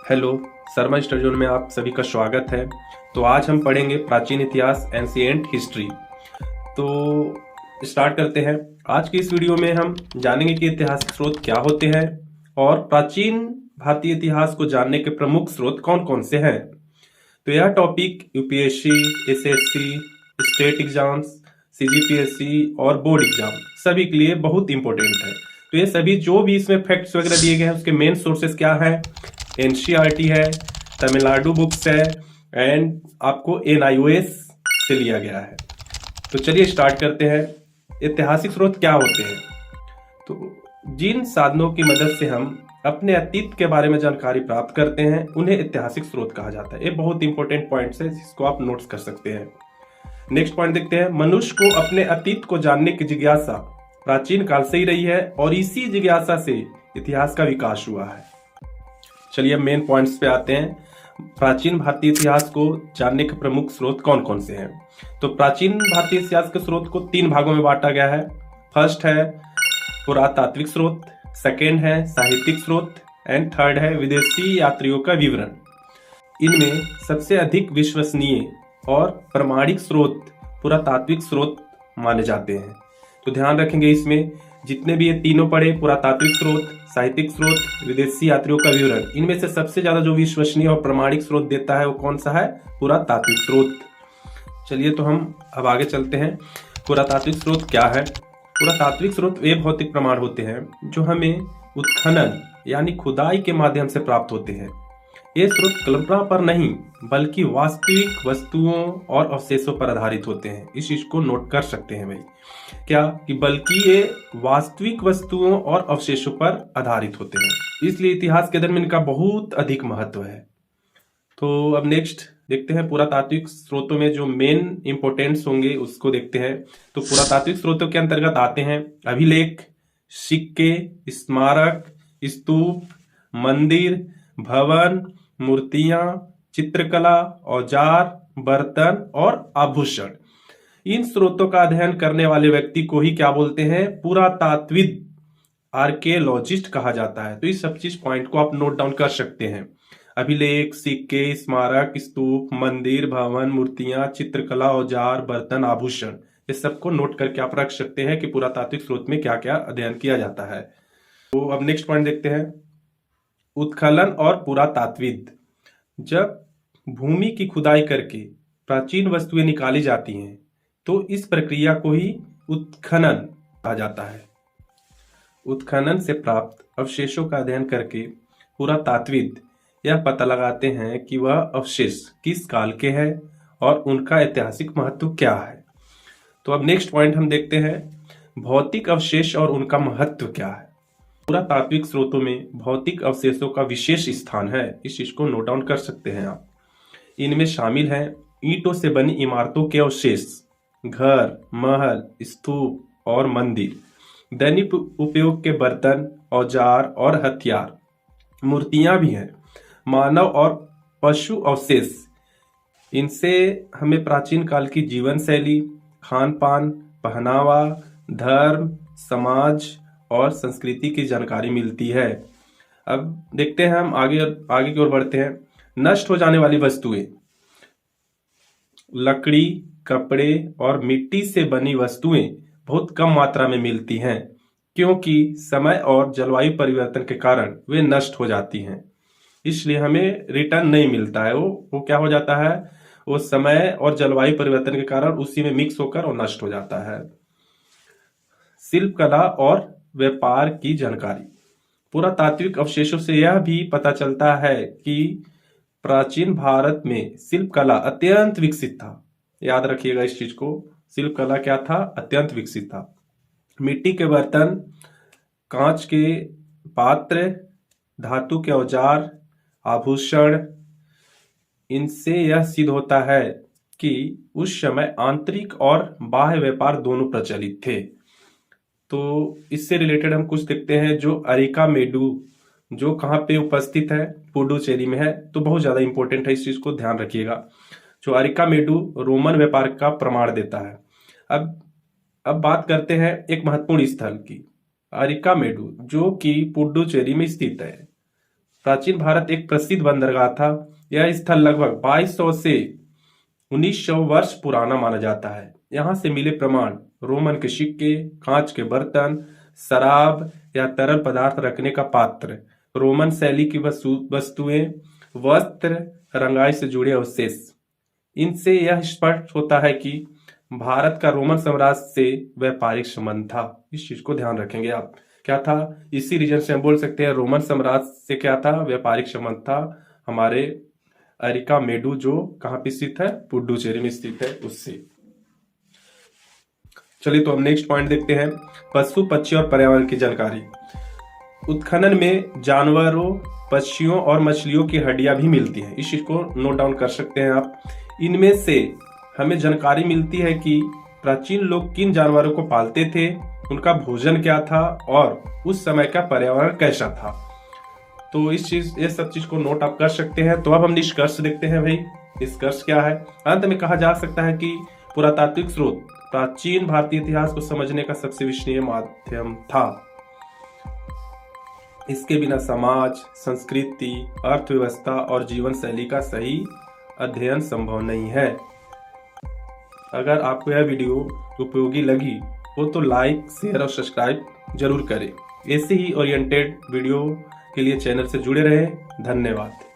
Hello, Sharma study zone में आप सभी का स्वागत है। तो आज हम पढ़ेंगे प्राचीन इतिहास, एंशिएंट हिस्ट्री। तो स्टार्ट करते हैं। आज की इस वीडियो में हम जानेंगे कि ऐतिहासिक स्रोत क्या होते हैं और प्राचीन भारतीय इतिहास को जानने के प्रमुख स्रोत कौन कौन से हैं। तो यह topic UPSC, SSC, state exams, CGPSC और बोर्ड एग्जाम सभी के लिए बहुत इंपॉर्टेंट है। तो ये सभी जो भी इसमें फैक्ट्स वगैरह दिए गए हैं उसके मेन सोर्सेस क्या है? एनसीईआरटी है, तमिलनाडु बुक्स है एंड आपको एनआईओएस से लिया गया है। तो चलिए स्टार्ट करते हैं। ऐतिहासिक स्रोत क्या होते हैं? तो जिन साधनों की मदद से हम अपने अतीत के बारे में जानकारी प्राप्त करते हैं उन्हें ऐतिहासिक स्रोत कहा जाता है। ये बहुत इंपॉर्टेंट पॉइंट्स है जिसको आप नोट्स कर सकते हैं। नेक्स्ट पॉइंट देखते हैं। मनुष्य को अपने अतीत को जानने की जिज्ञासा प्राचीन काल से ही रही है और इसी जिज्ञासा से इतिहास का विकास हुआ है। चलिए मेन पॉइंट्स पे आते हैं। प्राचीन भारतीय इतिहास को जानने के प्रमुख स्रोत कौन कौन से हैं? तो प्राचीन भारतीय इतिहास के स्रोत को 3 भागों में बांटा गया है। फर्स्ट है पुरातात्विक स्रोत, सेकेंड है साहित्यिक स्रोत एंड थर्ड है विदेशी यात्रियों का विवरण। इनमें सबसे अधिक विश्वसनीय और प्रमाणिक स्रोत पुरातात्विक स्रोत माने जाते हैं। तो ध्यान रखेंगे इसमें जितने भी ये तीनों पढ़े, पुरातात्विक स्रोत, साहित्यिक स्रोत, विदेशी यात्रियों का विवरण, इनमें से सबसे ज्यादा जो विश्वसनीय और प्रमाणिक स्रोत देता है वो कौन सा है? पुरातात्विक स्रोत। चलिए तो हम अब आगे चलते हैं। पुरातात्विक स्रोत क्या है? पुरातात्विक स्रोत वे भौतिक प्रमाण होते हैं जो हमें उत्खनन यानी खुदाई के माध्यम से प्राप्त होते हैं। ये स्रोत कल्पना पर नहीं बल्कि वास्तविक वस्तुओं और अवशेषों पर आधारित होते हैं। इस चीज को नोट कर सकते हैं भाई, क्या कि बल्कि ये वास्तविक वस्तुओं और अवशेषों पर आधारित होते हैं, इसलिए इतिहास के अंदर में इनका बहुत अधिक महत्व है। तो अब नेक्स्ट देखते हैं पुरातात्विक स्रोतों में जो मेन इंपोर्टेंट्स होंगे उसको देखते हैं। तो पुरातात्विक स्रोतों के अंतर्गत आते हैं अभिलेख, सिक्के, स्मारक, स्तूप, मंदिर, भवन, मूर्तियां, चित्रकला, औजार, बर्तन और आभूषण। इन स्रोतों का अध्ययन करने वाले व्यक्ति को ही क्या बोलते हैं? पुरातात्विद, आर्कियोलॉजिस्ट कहा जाता है। तो इस सब चीज पॉइंट को आप नोट डाउन कर सकते हैं। अभिलेख, सिक्के, स्मारक, स्तूप, मंदिर, भवन, मूर्तियां, चित्रकला, औजार, बर्तन, आभूषण, ये सबको नोट करके आप रख सकते हैं कि पुरातात्विक स्रोत में क्या क्या अध्ययन किया जाता है। तो अब नेक्स्ट पॉइंट देखते हैं उत्खनन और पुरातात्विद। जब भूमि की खुदाई करके प्राचीन वस्तुएं निकाली जाती हैं तो इस प्रक्रिया को ही उत्खनन कहा जाता है। उत्खनन से प्राप्त अवशेषों का अध्ययन करके पुरातात्विद यह पता लगाते हैं कि वह अवशेष किस काल के हैं और उनका ऐतिहासिक महत्व क्या है। तो अब नेक्स्ट पॉइंट हम देखते हैं भौतिक अवशेष और उनका महत्व क्या है। पुरातात्विक स्रोतों में भौतिक अवशेषों का विशेष स्थान है। इस चीज को नोट डाउन कर सकते हैं आप। इनमें शामिल हैं ईंटों से बनी इमारतों के अवशेष, घर, महल, स्तूप और मंदिर, दैनिक उपयोग के बर्तन, औजार और हथियार, मूर्तियां भी हैं, मानव और पशु अवशेष। इनसे हमें प्राचीन काल की जीवन शैली, खान पान, पहनावा, धर्म, समाज और संस्कृति की जानकारी मिलती है। अब देखते हैं हम आगे की ओर बढ़ते हैं। नष्ट हो जाने वाली वस्तुएं, लकड़ी, कपड़े और मिट्टी से बनी वस्तुएं बहुत कम मात्रा में मिलती हैं क्योंकि समय और जलवायु परिवर्तन के कारण वे नष्ट हो जाती हैं। इसलिए हमें रिटर्न नहीं मिलता है। वो क्या हो जाता है? वो समय और जलवायु परिवर्तन के कारण उसी में मिक्स होकर वो नष्ट हो जाता है। शिल्प कला और व्यापार की जानकारी। पुरातात्विक अवशेषों से यह भी पता चलता है कि प्राचीन भारत में शिल्प कला अत्यंत विकसित था। याद रखिएगा इस चीज को, शिल्प कला क्या था? अत्यंत विकसित था। मिट्टी के बर्तन, कांच के पात्र, धातु के औजार, आभूषण, इनसे यह सिद्ध होता है कि उस समय आंतरिक और बाह्य व्यापार दोनों प्रचलित थे। तो इससे रिलेटेड हम कुछ देखते हैं। जो अरिकामेडु जो कहाँ पे उपस्थित है? पुडुचेरी में है। तो बहुत ज्यादा इंपॉर्टेंट है, इस चीज को ध्यान रखिएगा। जो अरिकामेडु रोमन व्यापार का प्रमाण देता है। अब बात करते हैं एक महत्वपूर्ण स्थल की, अरिकामेडु जो कि पुडुचेरी में स्थित है। प्राचीन भारत एक प्रसिद्ध बंदरगाह था। यह स्थल लगभग 2200 से 1900 वर्ष पुराना माना जाता है। यहाँ से मिले प्रमाण रोमन के सिक्के, कांच के बर्तन, शराब या तरल पदार्थ रखने का पात्र, रोमन शैली की वस्तुएं, वस्त्र, रंगाई से जुड़े अवशेष। इनसे यह स्पष्ट होता है कि भारत का रोमन साम्राज्य से व्यापारिक संबंध था। इस चीज को ध्यान रखेंगे आप। क्या था? इसी रीजन से हम बोल सकते हैं रोमन साम्राज्य से क्या था? व्यापारिक संबंध था। हमारे अरिका मेडू जो कहाँ पे स्थित है? पुडुचेरी में स्थित है, उससे। चलिए तो हम नेक्स्ट पॉइंट देखते हैं, पशु पक्षी और पर्यावरण की जानकारी। उत्खनन में जानवरों, पक्षियों और मछलियों की हड्डियां भी मिलती हैं। इस चीज को नोट डाउन कर सकते हैं आप। इनमें से हमें जानकारी मिलती है कि प्राचीन लोग किन जानवरों को पालते थे, उनका भोजन क्या था और उस समय का पर्यावरण कैसा था। तो ये सब चीज को नोट आप कर सकते हैं। तो अब हम निष्कर्ष देखते हैं भाई। निष्कर्ष क्या है? अंत में कहा जा सकता है कि पुरातात्विक स्रोत प्राचीन भारतीय इतिहास को समझने का सबसे विश्वसनीय माध्यम था। इसके बिना समाज, संस्कृति, अर्थव्यवस्था और जीवन शैली का सही अध्ययन संभव नहीं है। अगर आपको यह वीडियो उपयोगी लगी हो तो लाइक, शेयर और सब्सक्राइब जरूर करें। ऐसे ही ओरिएंटेड वीडियो के लिए चैनल से जुड़े रहें। धन्यवाद।